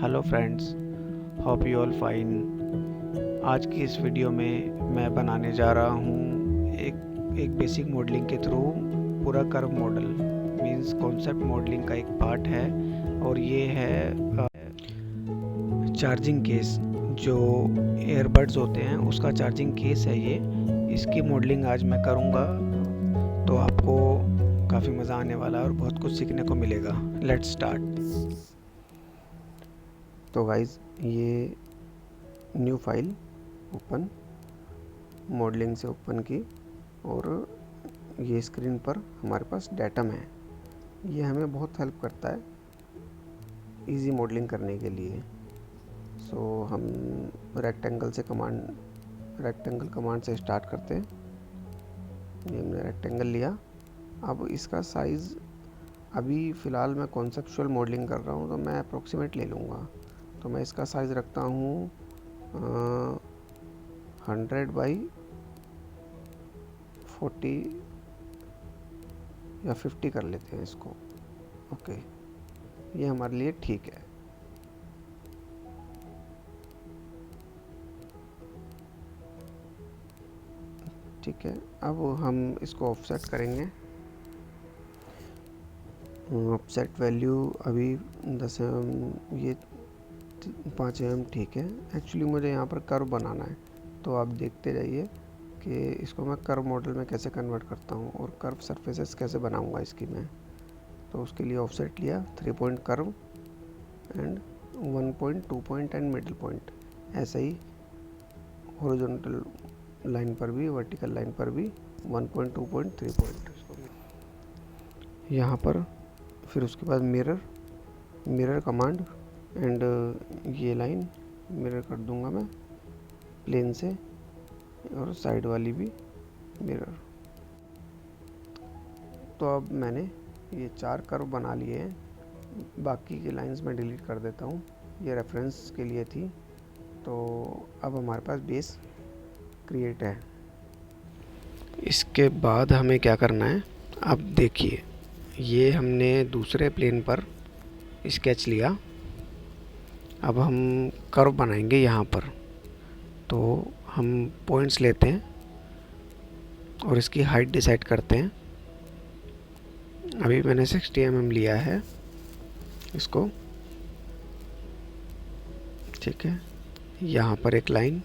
Hello friends, hope you all fine. आज की इस वीडियो में मैं बनाने जा रहा हूँ एक बेसिक मॉडलिंग के थ्रू पूरा curve model means concept modelling का एक पार्ट है। और ये है चार्जिंग केस, जो एयरबड्स होते हैं उसका चार्जिंग केस है ये। इसकी मॉडलिंग आज मैं करूँगा, तो आपको काफ़ी मज़ा आने वाला है और बहुत कुछ सीखने को मिलेगा। Let's start. तो गाइज, ये न्यू फाइल ओपन, मॉडलिंग से ओपन की, और ये स्क्रीन पर हमारे पास डेटम है। ये हमें बहुत हेल्प करता है इजी मॉडलिंग करने के लिए। सो हम रेक्टेंगल कमांड से स्टार्ट करते हैं। ये हमने रेक्टेंगल लिया। अब इसका साइज़, अभी फ़िलहाल मैं कॉन्सेप्चुअल मॉडलिंग कर रहा हूँ तो मैं अप्रोक्सीमेट ले लूँगा। तो मैं इसका साइज़ रखता हूँ 100/40 या 50 कर लेते हैं इसको। ओके, ये हमारे लिए ठीक है। ठीक है, अब हम इसको ऑफसेट करेंगे। ऑफसेट वैल्यू अभी 10 mm, ये 5 mm ठीक है। एक्चुअली मुझे यहाँ पर कर्व बनाना है, तो आप देखते जाइए कि इसको मैं कर्व मॉडल में कैसे कन्वर्ट करता हूँ और कर्व सरफेसेस कैसे बनाऊँगा इसकी मैं। तो उसके लिए ऑफसेट लिया, 3 point curve and 1 point, 2 point and middle point. ऐसा ही हॉरिजॉन्टल लाइन पर भी, वर्टिकल लाइन पर भी 1 पॉइंट, 2 पॉइंट, 3 पॉइंट यहाँ पर। फिर उसके बाद मिरर कमांड एंड ये लाइन मिरर कर दूंगा मैं प्लेन से, और साइड वाली भी मिरर। तो अब मैंने ये 4 कर्व बना लिए हैं। बाकी की लाइंस मैं डिलीट कर देता हूँ, ये रेफरेंस के लिए थी। तो अब हमारे पास बेस क्रिएट है। इसके बाद हमें क्या करना है, अब देखिए, ये हमने दूसरे प्लेन पर स्केच लिया। अब हम कर्व बनाएंगे यहाँ पर। तो हम पॉइंट्स लेते हैं और इसकी हाइट डिसाइड करते हैं। अभी मैंने 60 mm लिया है इसको। ठीक है, यहाँ पर एक लाइन,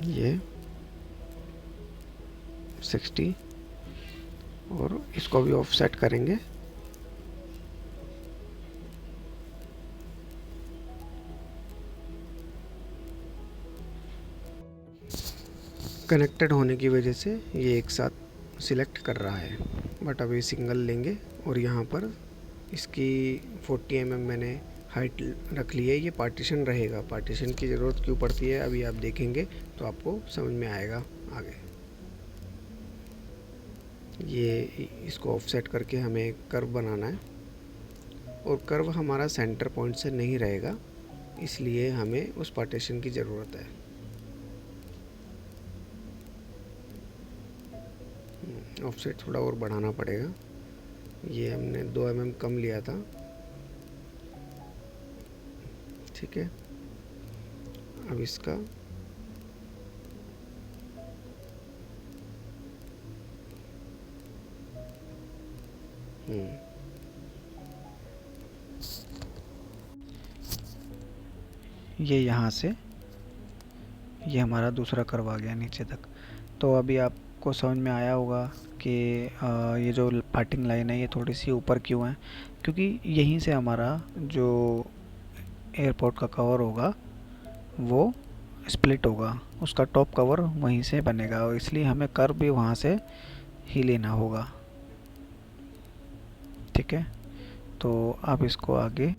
ये 60, और इसको भी ऑफसेट करेंगे। कनेक्टेड होने की वजह से ये एक साथ सिलेक्ट कर रहा है, बट अभी सिंगल लेंगे। और यहाँ पर इसकी 40 mm मैंने हाइट रख ली है। ये पार्टीशन रहेगा। पार्टीशन की ज़रूरत क्यों पड़ती है अभी आप देखेंगे तो आपको समझ में आएगा आगे। ये इसको ऑफसेट करके हमें कर्व बनाना है, और कर्व हमारा सेंटर पॉइंट से नहीं रहेगा, इसलिए हमें उस पार्टीशन की ज़रूरत है। ऑफसेट थोड़ा और बढ़ाना पड़ेगा। ये हमने 2 mm कम लिया था। ठीक है, अब इसका ये यहाँ से ये हमारा दूसरा कर्व आ गया नीचे तक। तो अभी आपको समझ में आया होगा कि ये जो पार्टिंग लाइन है ये थोड़ी सी ऊपर क्यों है, क्योंकि यहीं से हमारा जो एयरपोर्ट का कवर होगा वो स्प्लिट होगा, उसका टॉप कवर वहीं से बनेगा, और इसलिए हमें कर्व भी वहाँ से ही लेना होगा। ठीक है, तो आप इसको आगे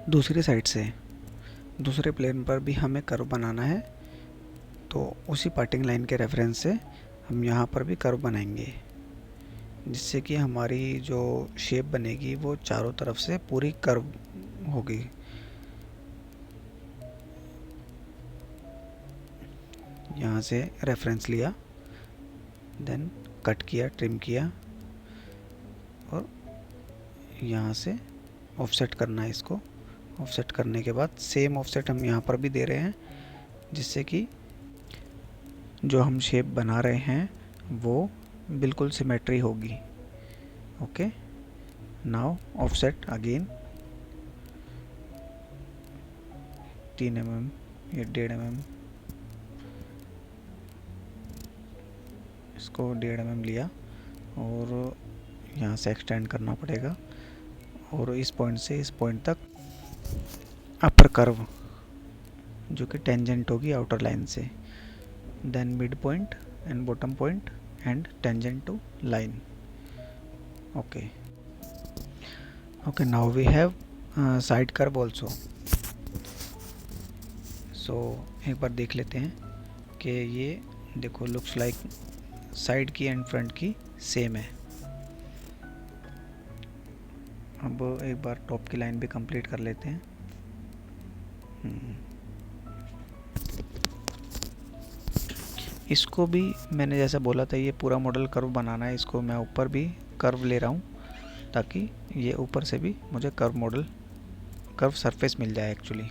दूसरी साइड से, दूसरे प्लेन पर भी हमें कर्व बनाना है। तो उसी पार्टिंग लाइन के रेफरेंस से हम यहाँ पर भी कर्व बनाएंगे, जिससे कि हमारी जो शेप बनेगी वो चारों तरफ से पूरी कर्व होगी। यहाँ से रेफरेंस लिया, देन कट किया, ट्रिम किया, और यहाँ से ऑफसेट करना है इसको। ऑफसेट करने के बाद सेम ऑफसेट हम यहाँ पर भी दे रहे हैं, जिससे कि जो हम शेप बना रहे हैं वो बिल्कुल सिमेट्री होगी। Okay, now offset again 3 mm, ये 1.5 mm, इसको 1.5 mm लिया और यहाँ से एक्सटेंड करना पड़ेगा और इस पॉइंट से इस पॉइंट तक अपर कर्व जो कि टेंजेंट होगी आउटर लाइन से, then mid point and bottom point and tangent to line. Okay okay, now we have side curve also. So एक बार देख लेते हैं कि ये देखो लुक्स लाइक साइड की एंड फ्रंट की सेम है। अब एक बार टॉप की लाइन भी कंप्लीट कर लेते हैं। इसको भी मैंने जैसा बोला था, ये पूरा मॉडल कर्व बनाना है, इसको मैं ऊपर भी कर्व ले रहा हूँ ताकि ये ऊपर से भी मुझे कर्व सरफेस मिल जाए एक्चुअली।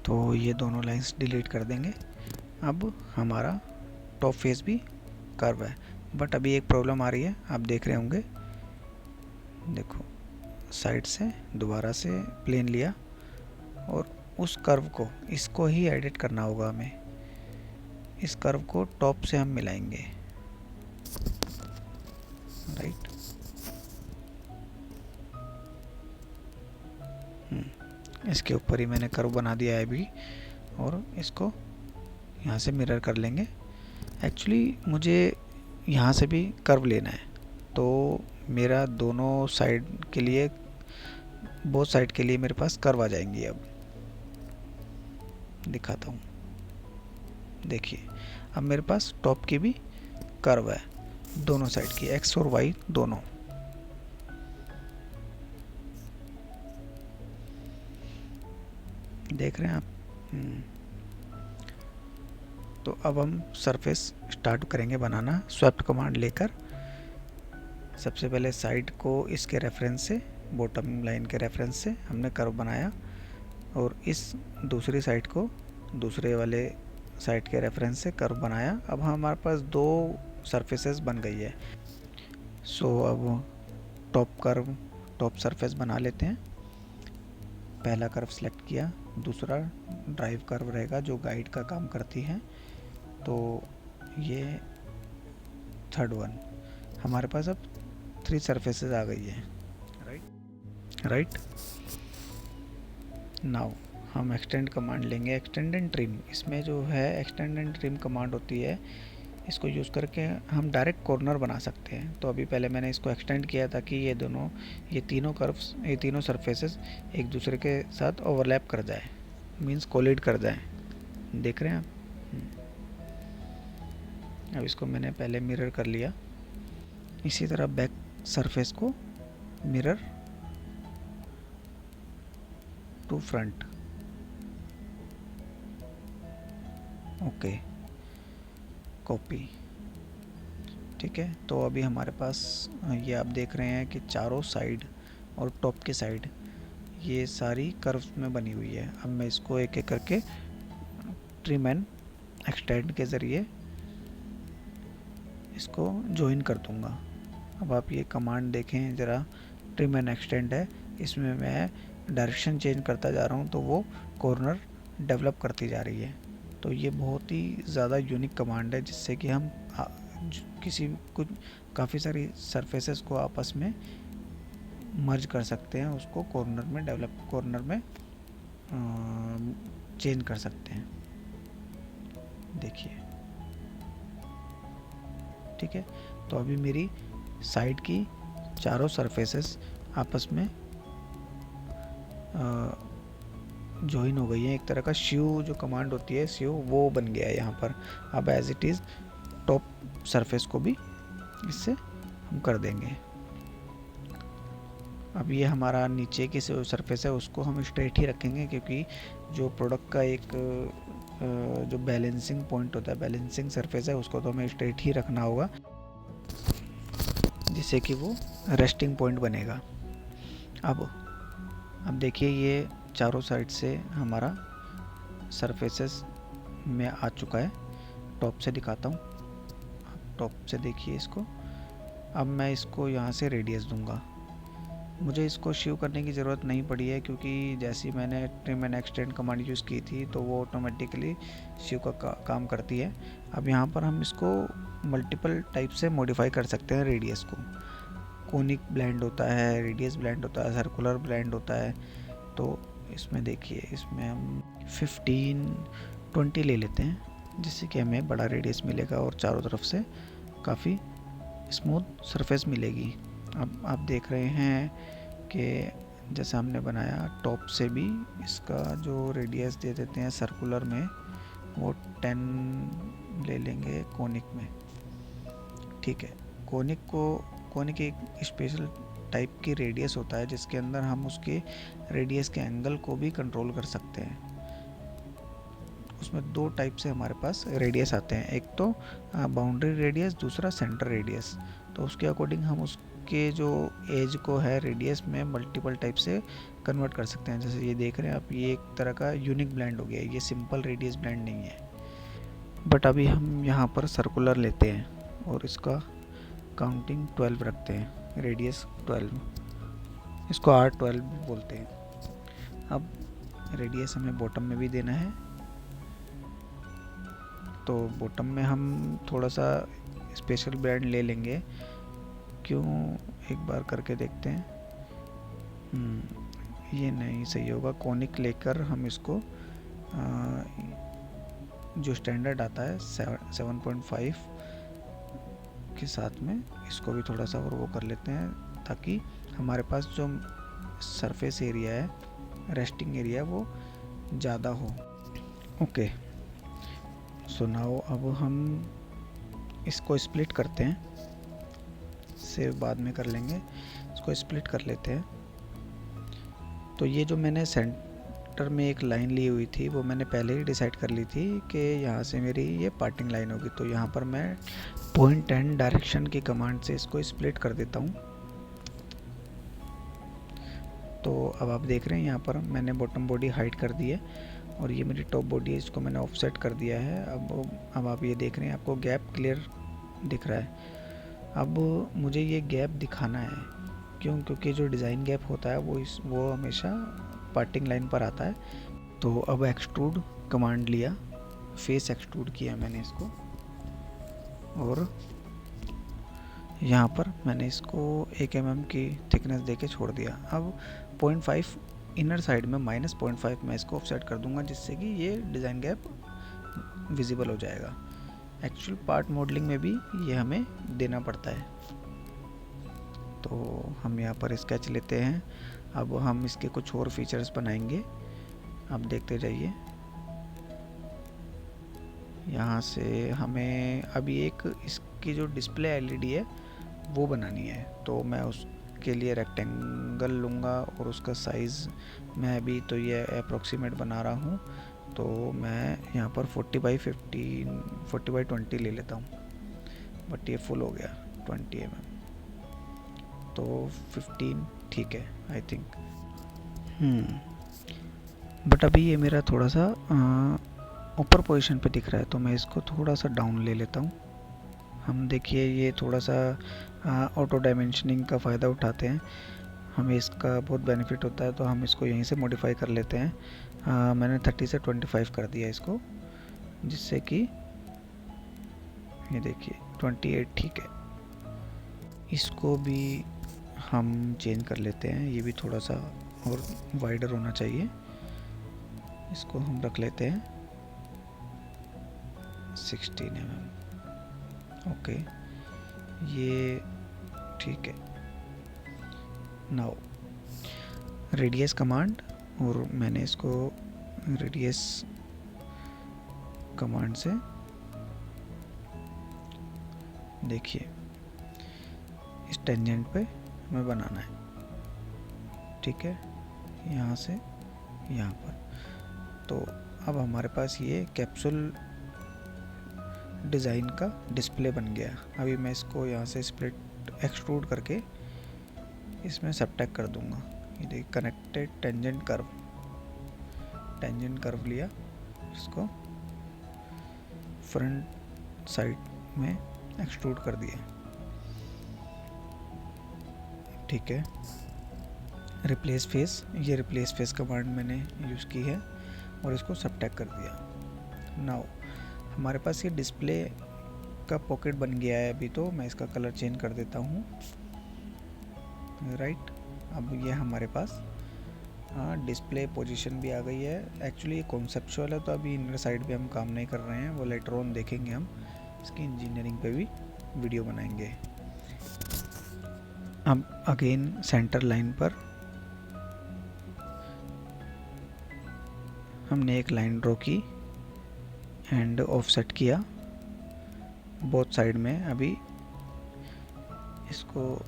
तो ये दोनों लाइंस डिलीट कर देंगे। अब हमारा टॉप फेस भी कर्व है, बट अभी एक प्रॉब्लम आ रही है, आप देख रहे होंगे। देखो साइड से दोबारा से प्लेन लिया और उस कर्व को, इसको ही एडिट करना होगा हमें। इस कर्व को टॉप से हम मिलाएंगे, राइट। इसके ऊपर ही मैंने कर्व बना दिया है अभी और इसको यहाँ से मिरर कर लेंगे। एक्चुअली मुझे यहाँ से भी कर्व लेना है, तो मेरा दोनों साइड के लिए, बोथ साइड के लिए मेरे पास कर्व आ जाएंगी। अब दिखाता हूँ, देखिए अब मेरे पास टॉप की भी कर्व है, दोनों साइड की, एक्स और वाई दोनों। देख रहे हैं आप। तो अब हम सरफेस स्टार्ट करेंगे बनाना स्वेप्ट कमांड लेकर। सबसे पहले साइड को इसके रेफरेंस से, बॉटम लाइन के रेफरेंस से हमने कर्व बनाया और इस दूसरी साइड को दूसरे वाले साइड के रेफरेंस से कर्व बनाया। अब हमारे पास दो सरफेसेस बन गई है। सो अब टॉप सरफेस बना लेते हैं। पहला कर्व सेलेक्ट किया, दूसरा ड्राइव कर्व रहेगा जो गाइड का काम करती है। तो ये थर्ड वन, हमारे पास अब 3 सरफेसेस आ गई है, राइट। नाउ हम एक्सटेंड कमांड लेंगे, एक्सटेंड एंड ट्रिम। इसमें जो है एक्सटेंड एंड ट्रिम कमांड होती है, इसको यूज़ करके हम डायरेक्ट कॉर्नर बना सकते हैं। तो अभी पहले मैंने इसको एक्सटेंड किया ताकि ये तीनों कर्व्स, ये तीनों सरफेसेस एक दूसरे के साथ ओवरलैप कर जाए, मींस कोलिड कर जाए। देख रहे हैं आप। अब इसको मैंने पहले मिरर कर लिया। इसी तरह बैक सरफेस को mirror to front. Okay, copy, ठीक है। तो अभी हमारे पास ये आप देख रहे हैं कि चारों साइड और टॉप की साइड ये सारी कर्व्स में बनी हुई है। अब मैं इसको एक एक करके ट्रिम एंड एक्सटेंड के ज़रिए इसको ज्वाइन कर दूंगा। अब आप ये कमांड देखें ज़रा, ट्रिम एंड एक्सटेंड है, इसमें मैं डायरेक्शन चेंज करता जा रहा हूँ तो वो कॉर्नर डेवलप करती जा रही है। तो ये बहुत ही ज़्यादा यूनिक कमांड है, जिससे कि हम काफ़ी सारी सरफेसेस को आपस में मर्ज कर सकते हैं, उसको कॉर्नर में चेंज कर सकते हैं। देखिए, ठीक है। तो अभी मेरी साइड की चारों सरफेसेस आपस में जॉइन हो गई है। एक तरह का श्यू जो कमांड होती है, श्यू, वो बन गया है यहाँ पर। अब as it is top surface को भी इससे हम कर देंगे। अब ये हमारा नीचे की सरफेस है, उसको हम स्ट्रेट ही रखेंगे, क्योंकि जो प्रोडक्ट का एक जो बैलेंसिंग पॉइंट होता है, बैलेंसिंग सरफेस है, उसको तो हमें स्ट्रेट ही रखना होगा। जिससे कि वो रेस्टिंग पॉइंट बनेगा। अब देखिए ये चारों साइड से हमारा सरफेसेस में आ चुका है। टॉप से दिखाता हूँ, टॉप से देखिए इसको। अब मैं इसको यहाँ से रेडियस दूंगा। मुझे इसको शिव करने की ज़रूरत नहीं पड़ी है, क्योंकि जैसी मैंने trim and extend command use की थी तो वो ऑटोमेटिकली शिव का काम करती है। अब यहाँ पर हम इसको मल्टीपल टाइप से मॉडिफाई कर सकते हैं। रेडियस को कोनिक ब्लेंड होता है, रेडियस ब्लेंड होता है, सर्कुलर ब्लेंड होता है। तो इसमें देखिए, इसमें हम 15-20 ले लेते हैं, जिससे कि हमें बड़ा रेडियस मिलेगा और चारों तरफ से काफ़ी स्मूथ सरफेस मिलेगी। अब आप देख रहे हैं कि जैसे हमने बनाया, टॉप से भी इसका जो रेडियस दे देते हैं सर्कुलर में, वो 10 ले लेंगे कोनिक में। ठीक है, कोनिक एक स्पेशल टाइप की रेडियस होता है जिसके अंदर हम उसके रेडियस के एंगल को भी कंट्रोल कर सकते हैं। उसमें दो टाइप से हमारे पास रेडियस आते हैं, एक तो बाउंड्री रेडियस, दूसरा सेंटर रेडियस। तो उसके अकॉर्डिंग हम उसके जो एज को है रेडियस में मल्टीपल टाइप से कन्वर्ट कर सकते हैं। जैसे ये देख रहे हैं आप, ये एक तरह का यूनिक ब्लेंड हो गया, ये सिंपल रेडियस ब्लेंड नहीं है। बट अभी हम यहाँ पर सर्कुलर लेते हैं और इसका काउंटिंग 12 रखते हैं, रेडियस 12, इसको R12 बोलते हैं। अब रेडियस हमें बॉटम में भी देना है, तो बॉटम में हम थोड़ा सा स्पेशल ब्लेंड ले लेंगे। क्यों, एक बार करके देखते हैं। ये नहीं सही होगा। कोनिक लेकर हम इसको जो स्टैंडर्ड आता है 7.5 के साथ में इसको भी थोड़ा सा और वो कर लेते हैं, ताकि हमारे पास जो सरफेस एरिया है, रेस्टिंग एरिया, वो ज़्यादा हो। ओके, सो नाउ अब हम इसको स्प्लिट करते हैं, सेव बाद में कर लेंगे। इसको स्प्लिट कर लेते हैं। तो ये जो मैंने सेंटर में एक लाइन ली हुई थी, वो मैंने पहले ही डिसाइड कर ली थी कि यहाँ से मेरी ये पार्टिंग लाइन होगी। तो यहाँ पर मैं पॉइंट एंड डायरेक्शन की कमांड से इसको स्प्लिट कर देता हूँ। तो अब आप देख रहे हैं यहाँ पर मैंने बॉटम बॉडी हाइड कर दी है और ये मेरी टॉप बॉडी है, इसको मैंने ऑफसेट कर दिया है। अब आप ये देख रहे हैं, आपको गैप क्लियर दिख रहा है। अब मुझे ये गैप दिखाना है, क्योंकि जो डिज़ाइन गैप होता है वो हमेशा पार्टिंग लाइन पर आता है। तो अब एक्सट्रूड कमांड लिया, फेस एक्सट्रूड किया मैंने इसको, और यहाँ पर मैंने इसको 1 mm की थिकनेस देके छोड़ दिया। अब 0.5 इनर साइड में -0.5 मैं इसको ऑफसेट कर दूंगा, जिससे कि ये डिज़ाइन गैप विजिबल हो जाएगा। एक्चुअल पार्ट मॉडलिंग में भी ये हमें देना पड़ता है। तो हम यहाँ पर स्केच लेते हैं। अब हम इसके कुछ और फीचर्स बनाएंगे, आप देखते जाइए। यहाँ से हमें अभी एक इसकी जो डिस्प्ले एलईडी है वो बनानी है, तो मैं उसके लिए रेक्टेंगल लूँगा और उसका साइज़ मैं अभी तो ये अप्रोक्सीमेट बना रहा हूँ। तो मैं यहाँ पर 40x20 ले लेता हूँ, बट ये फुल हो गया 20 mm, तो 15 ठीक है आई थिंक। बट अभी ये मेरा थोड़ा सा ऊपर पोजीशन पे दिख रहा है, तो मैं इसको थोड़ा सा डाउन ले लेता हूँ। हम देखिए ये थोड़ा सा ऑटो डायमेंशनिंग का फ़ायदा उठाते हैं, हमें इसका बहुत बेनिफिट होता है, तो हम इसको यहीं से मॉडिफाई कर लेते हैं। मैंने 30 से 25 कर दिया इसको, जिससे कि ये देखिए 28 ठीक है। इसको भी हम चेंज कर लेते हैं, ये भी थोड़ा सा और वाइडर होना चाहिए। इसको हम रख लेते हैं 16 mm। ओके, ये ठीक है। नाउ रेडियस कमांड, और मैंने इसको रेडियस कमांड से देखिए इस टेंजेंट पे हमें बनाना है, ठीक है, यहाँ से यहाँ पर। तो अब हमारे पास ये कैप्सूल डिज़ाइन का डिस्प्ले बन गया। अभी मैं इसको यहाँ से स्प्लिट डायरेक्ट एक्सट्रूड करके इसमें सबट्रैक्ट कर दूंगा। ये देखिए कनेक्टेड टेंजेंट कर्व लिया, इसको फ्रंट साइड में एक्सट्रूड कर दिया। ठीक है, रिप्लेस फेस, ये रिप्लेस फेस कमांड मैंने यूज़ की है और इसको सबट्रैक्ट कर दिया। नाउ हमारे पास ये डिस्प्ले का पॉकेट बन गया है। अभी तो मैं इसका कलर चेंज कर देता हूँ। राइट, अब ये हमारे पास डिस्प्ले पोजीशन भी आ गई है। एक्चुअली ये कॉन्सेप्चुअल है, तो अभी इनर साइड पे हम काम नहीं कर रहे हैं, वो लेटर ऑन देखेंगे। हम इसकी इंजीनियरिंग पे भी वीडियो बनाएंगे। अब अगेन सेंटर लाइन पर हमने एक लाइन ड्रॉ की एंड ऑफसेट किया बोथ साइड में। अभी इसको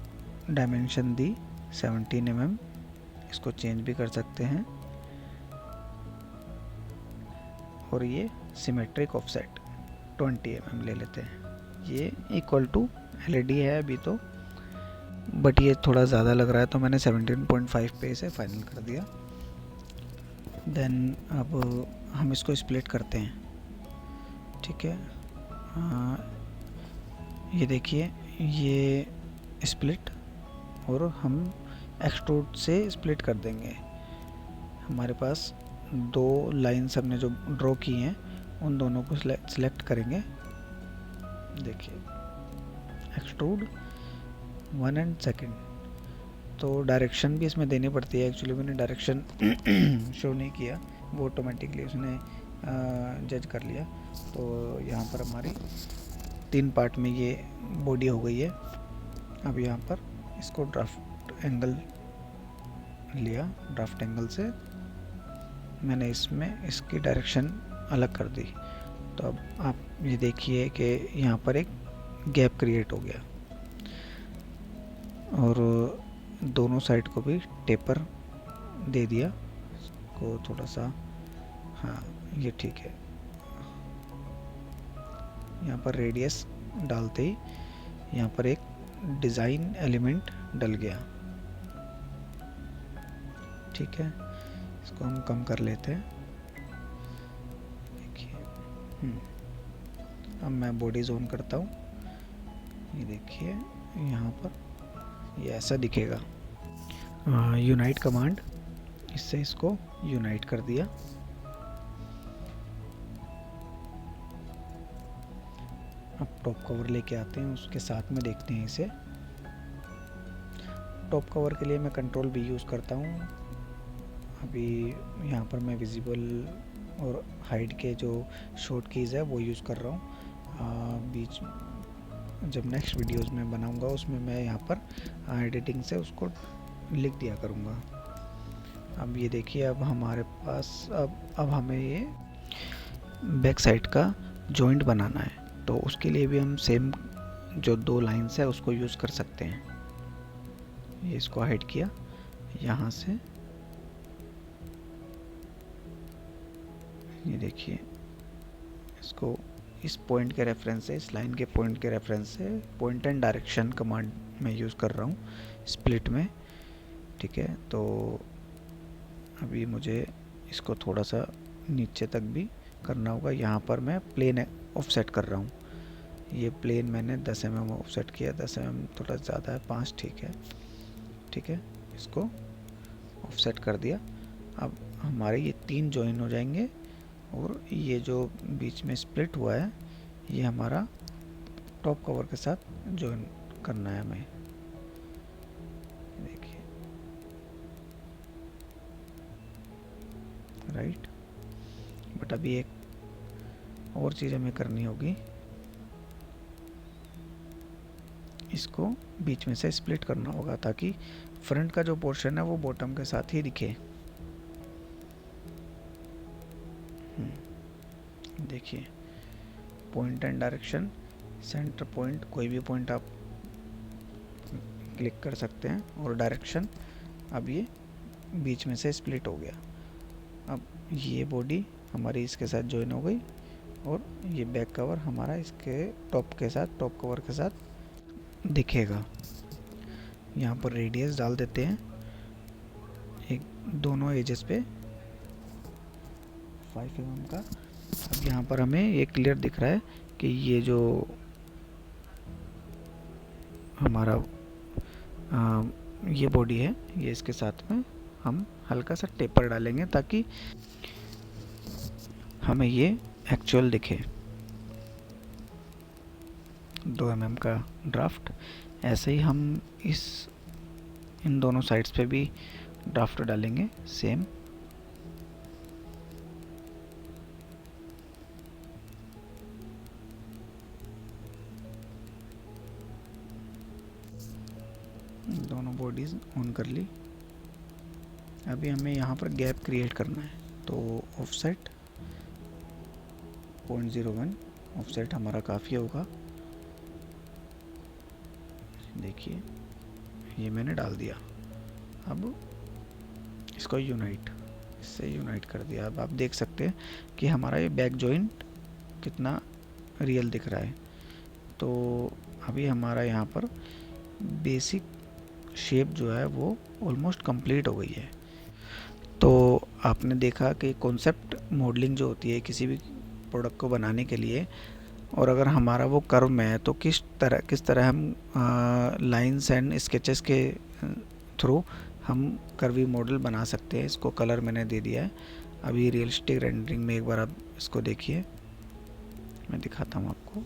डायमेंशन दी 17 mm, इसको चेंज भी कर सकते हैं। और ये सिमेट्रिक ऑफसेट 20 mm ले लेते हैं। ये इक्वल टू LED है अभी तो, बट ये थोड़ा ज़्यादा लग रहा है तो मैंने 17.5 पे इसे फाइनल कर दिया। देन अब हम इसको स्प्लिट करते हैं। ठीक है, ये देखिए ये स्प्लिट, और हम एक्सट्रूड से स्प्लिट कर देंगे। हमारे पास दो लाइंस हमने जो ड्रॉ की हैं उन दोनों को सिलेक्ट करेंगे। देखिए एक्सट्रूड 1 and 2, तो डायरेक्शन भी इसमें देनी पड़ती है। एक्चुअली मैंने डायरेक्शन शो नहीं किया, वो ऑटोमेटिकली उसने जज कर लिया। तो यहाँ पर हमारी 3 पार्ट में ये बॉडी हो गई है। अब यहाँ पर इसको ड्राफ्ट एंगल लिया, ड्राफ्ट एंगल से मैंने इसमें इसकी डायरेक्शन अलग कर दी। तो अब आप ये देखिए कि यहाँ पर एक गैप क्रिएट हो गया, और दोनों साइड को भी टेपर दे दिया इसको थोड़ा सा। हाँ ये ठीक है। यहाँ पर रेडियस डालते ही यहाँ पर एक डिज़ाइन एलिमेंट डल गया। ठीक है, इसको हम कम कर लेते हैं। देखिए अब मैं बॉडी जोन करता हूँ। ये देखिए यहाँ पर ये ऐसा दिखेगा। यूनाइट कमांड, इससे इसको यूनाइट कर दिया। अब टॉप कवर लेके आते हैं, उसके साथ में देखते हैं इसे। टॉप कवर के लिए मैं कंट्रोल B यूज़ करता हूँ। अभी यहाँ पर मैं विजिबल और हाइड के जो शॉर्ट कीज़ है वो यूज़ कर रहा हूँ। बीच जब नेक्स्ट वीडियोस में बनाऊँगा उसमें मैं यहाँ पर एडिटिंग से उसको लिख दिया करूँगा। अब ये देखिए, अब हमारे पास अब हमें ये बैक साइड का जॉइंट बनाना है, तो उसके लिए भी हम सेम जो 2 लाइन्स है उसको यूज़ कर सकते हैं। ये इसको हाइड किया यहाँ से, ये देखिए इसको इस पॉइंट के रेफरेंस से, इस लाइन के पॉइंट के रेफरेंस से पॉइंट एंड डायरेक्शन कमांड मैं यूज़ कर रहा हूँ स्प्लिट में। ठीक है, तो अभी मुझे इसको थोड़ा सा नीचे तक भी करना होगा। यहाँ पर मैं प्लेन ऑफसेट कर रहा हूँ। ये प्लेन मैंने 10 mm ऑफसेट किया। 10 mm थोड़ा ज़्यादा है, 5 ठीक है। ठीक है, इसको ऑफसेट कर दिया। अब हमारे ये 3 जॉइन हो जाएंगे, और ये जो बीच में स्प्लिट हुआ है ये हमारा टॉप कवर के साथ जॉइन करना है हमें। देखिए राइट, बट अभी एक और चीज़ हमें करनी होगी, इसको बीच में से स्प्लिट करना होगा ताकि फ्रंट का जो पोर्शन है वो बॉटम के साथ ही दिखे। देखिए point and direction, centre point, कोई भी पॉइंट आप क्लिक कर सकते हैं, और डायरेक्शन। अब ये बीच में से स्प्लिट हो गया। अब ये बॉडी हमारी इसके साथ जॉइन हो गई, और ये बैक कवर हमारा इसके टॉप कवर के साथ दिखेगा। यहाँ पर रेडियस डाल देते हैं एक दोनों एजेस पे 5 mm का। अब यहाँ पर हमें ये क्लियर दिख रहा है कि ये जो हमारा ये बॉडी है, ये इसके साथ में हम हल्का सा टेपर डालेंगे ताकि हमें ये एक्चुअल दिखे। 2 mm का ड्राफ्ट। ऐसे ही हम इन दोनों साइड्स पे भी ड्राफ्ट डालेंगे सेम। दोनों बॉडीज ऑन कर ली। अभी हमें यहाँ पर गैप क्रिएट करना है, तो ऑफसेट 0.01 ऑफसेट हमारा काफ़ी होगा। देखिए ये मैंने डाल दिया। अब इसको इससे यूनाइट कर दिया। अब आप देख सकते हैं कि हमारा ये बैक जॉइंट कितना रियल दिख रहा है। तो अभी हमारा यहाँ पर बेसिक शेप जो है वो ऑलमोस्ट कंप्लीट हो गई है। तो आपने देखा कि कॉन्सेप्ट मॉडलिंग जो होती है किसी भी प्रोडक्ट को बनाने के लिए, और अगर हमारा वो कर्व में है तो किस तरह हम लाइंस एंड स्केचेस के थ्रू हम कर्वी मॉडल बना सकते हैं। इसको कलर मैंने दे दिया है। अभी रियलिस्टिक रेंडरिंग में एक बार आप इसको देखिए, मैं दिखाता हूँ आपको।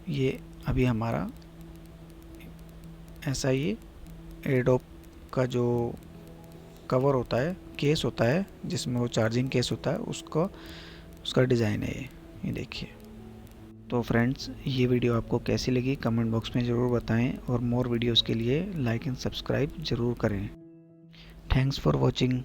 ये अभी हमारा ऐसा ही एडोब का जो कवर होता है, केस होता है जिसमें वो चार्जिंग केस होता है, उसका डिज़ाइन है ये देखिए। तो फ्रेंड्स, ये वीडियो आपको कैसी लगी कमेंट बॉक्स में ज़रूर बताएं, और मोर वीडियोस के लिए लाइक एंड सब्सक्राइब ज़रूर करें। Thanks for watching.